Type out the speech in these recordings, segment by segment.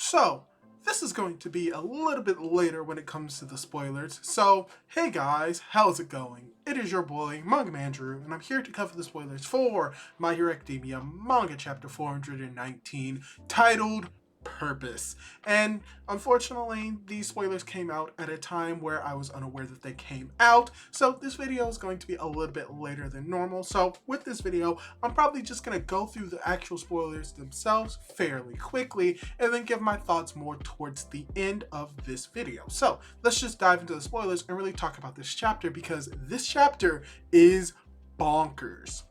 So, this is going to be a little bit later when it comes to the spoilers. So, hey guys, how's it going? It is your boy, Manga Man Drew, and I'm here to cover the spoilers for My Hero Academia Manga Chapter 419, titled Purpose. And unfortunately, these spoilers came out at a time where I was unaware that they came out, so this video is going to be a little bit later than normal. So with this video, I'm probably just going to go through the actual spoilers themselves fairly quickly and then give my thoughts more towards the end of this video. So let's just dive into the spoilers and really talk about this chapter, because this chapter is bonkers.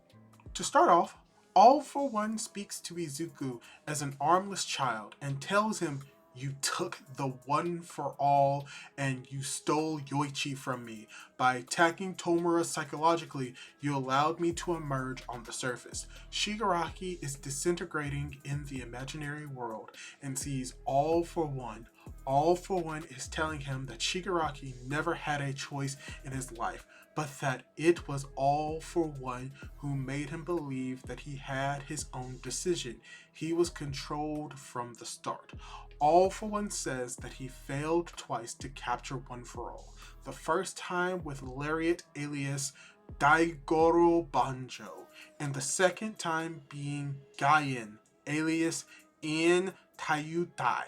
To start off, All For One speaks to Izuku as an armless child and tells him, "You took the One for All and you stole Yoichi from me. By attacking Tomura psychologically, you allowed me to emerge on the surface." Shigaraki is disintegrating in the imaginary world and sees All For One. All For One is telling him that Shigaraki never had a choice in his life, but that it was All For One who made him believe that he had his own decision. He was controlled from the start. All For One says that he failed twice to capture One For All. The first time with Lariat alias Daigoro Banjo, and the second time being Gaien alias In Tayutai.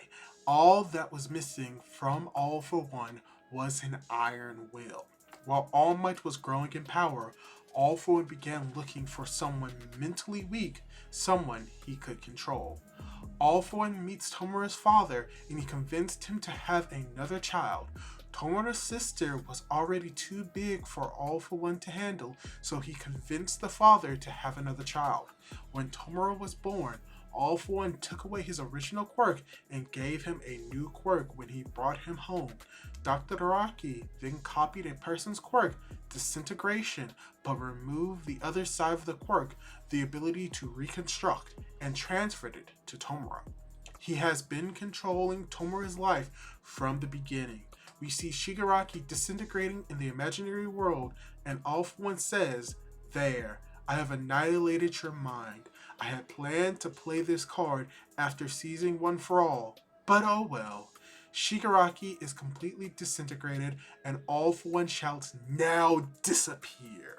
All that was missing from All For One was an iron will. While All Might was growing in power, All For One began looking for someone mentally weak, someone he could control. All For One meets Tomura's father and he convinced him to have another child. Tomura's sister was already too big for All For One to handle, so he convinced the father to have another child. When Tomura was born, All For One took away his original quirk and gave him a new quirk when he brought him home. Dr. Araki then copied a person's quirk, disintegration, but removed the other side of the quirk, the ability to reconstruct, and transferred it to Tomura. He has been controlling Tomura's life from the beginning. We see Shigaraki disintegrating in the imaginary world, and All For One says, "There, I have annihilated your mind. I had planned to play this card after seizing One For All, but oh well." Shigaraki is completely disintegrated, and All For One shouts, "Now disappear."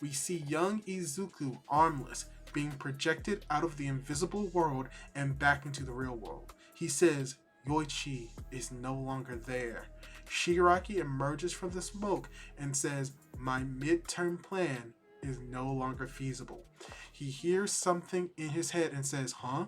We see young Izuku, armless, being projected out of the invisible world and back into the real world. He says, "Yoichi is no longer there." Shigaraki emerges from the smoke and says, "My midterm plan is no longer feasible." He hears something in his head and says, "Huh?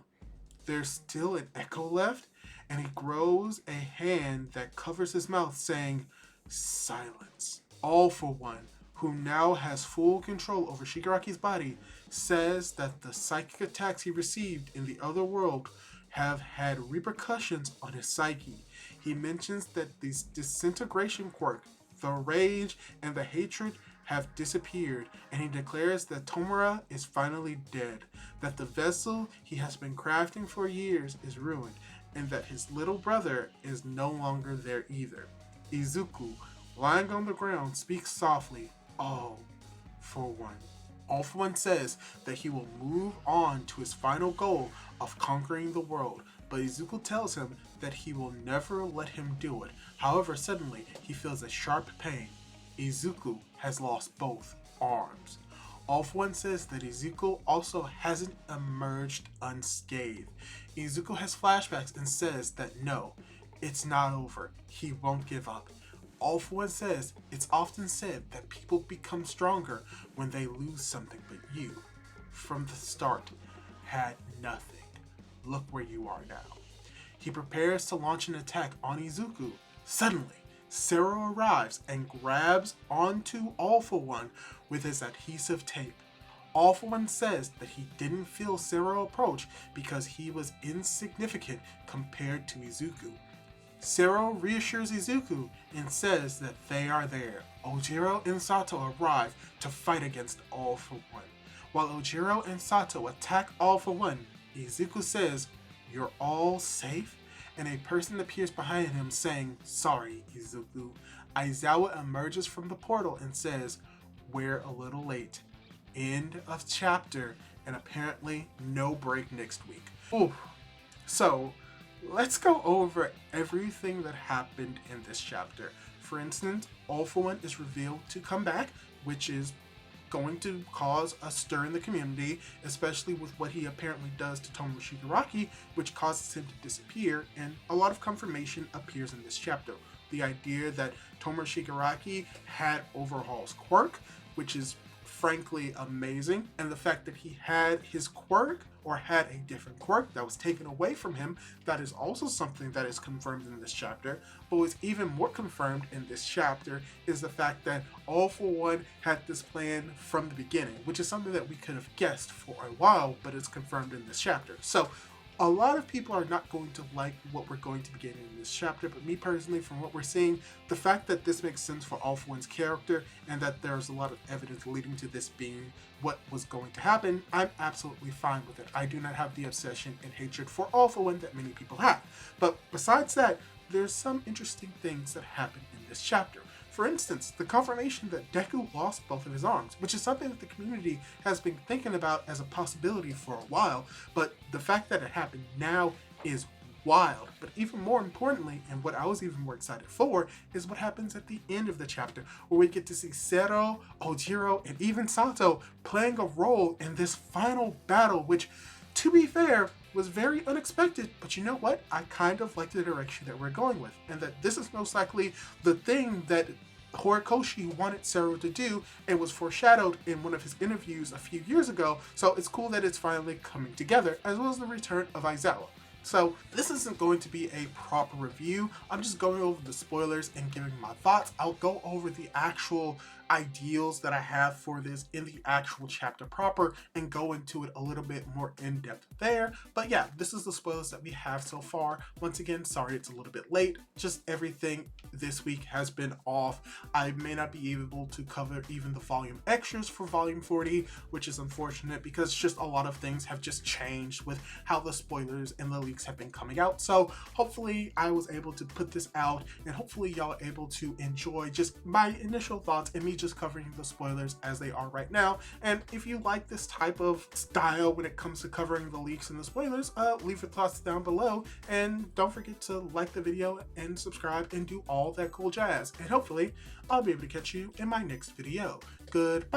There's still an echo left?" And he grows a hand that covers his mouth, saying, "Silence." All For One, who now has full control over Shigaraki's body, says that the psychic attacks he received in the other world have had repercussions on his psyche. He mentions that this disintegration quirk, the rage, and the hatred have disappeared, and he declares that Tomura is finally dead, that the vessel he has been crafting for years is ruined, and that his little brother is no longer there either. Izuku, lying on the ground, speaks softly, "All For One." All For One says that he will move on to his final goal of conquering the world, but Izuku tells him that he will never let him do it. However, suddenly he feels a sharp pain. Izuku has lost both arms. All For One says that Izuku also hasn't emerged unscathed. Izuku has flashbacks and says that no, it's not over. He won't give up. All For One says it's often said that people become stronger when they lose something, but you, from the start, had nothing. Look where you are now. He prepares to launch an attack on Izuku. Suddenly, Sero arrives and grabs onto All For One with his adhesive tape. All For One says that he didn't feel Sero approach because he was insignificant compared to Izuku. Sero reassures Izuku and says that they are there. Ojiro and Sato arrive to fight against All For One. While Ojiro and Sato attack All For One, Izuku says, "You're all safe?" And a person appears behind him saying, "Sorry, Izuku." Aizawa emerges from the portal and says, "We're a little late." End of chapter, and apparently no break next week. Ooh. So, let's go over everything that happened in this chapter. For instance, All For One is revealed to come back, which is going to cause a stir in the community, especially with what he apparently does to Tomoe Shigaraki, which causes him to disappear, and a lot of confirmation appears in this chapter. The idea that Tomoe Shigaraki had Overhaul's quirk, which is frankly amazing, and the fact that he had his quirk or had a different quirk that was taken away from him, that is also something that is confirmed in this chapter. But what's even more confirmed in this chapter is the fact that All For One had this plan from the beginning, which is something that we could have guessed for a while, but it's confirmed in this chapter. So a lot of people are not going to like what we're going to be getting in this chapter, but me personally, from what we're seeing, the fact that this makes sense for All For One's character and that there's a lot of evidence leading to this being what was going to happen, I'm absolutely fine with it. I do not have the obsession and hatred for All For One that many people have. But besides that, there's some interesting things that happen in this chapter. For instance, the confirmation that Deku lost both of his arms, which is something that the community has been thinking about as a possibility for a while, but the fact that it happened now is wild. But even more importantly, and what I was even more excited for, is what happens at the end of the chapter, where we get to see Zero, Ojiro, and even Sato playing a role in this final battle, which, to be fair, was very unexpected, but you know what? I kind of like the direction that we're going with, and that this is most likely the thing that Horikoshi wanted Zero to do and was foreshadowed in one of his interviews a few years ago, so it's cool that it's finally coming together, as well as the return of Aizawa. So this isn't going to be a proper review. I'm just going over the spoilers and giving my thoughts. I'll go over the actual ideals that I have for this in the actual chapter proper and go into it a little bit more in depth there. But yeah, this is the spoilers that we have so far. Once again, sorry it's a little bit late. Just everything this week has been off. I may not be able to cover even the volume extras for volume 40, which is unfortunate because just a lot of things have just changed with how the spoilers and the leaks have been coming out. So hopefully I was able to put this out and hopefully y'all are able to enjoy just my initial thoughts and me just covering the spoilers as they are right now. And if you like this type of style when it comes to covering the leaks and the spoilers, leave your thoughts down below, and don't forget to like the video and subscribe and do all that cool jazz. And hopefully I'll be able to catch you in my next video. Goodbye!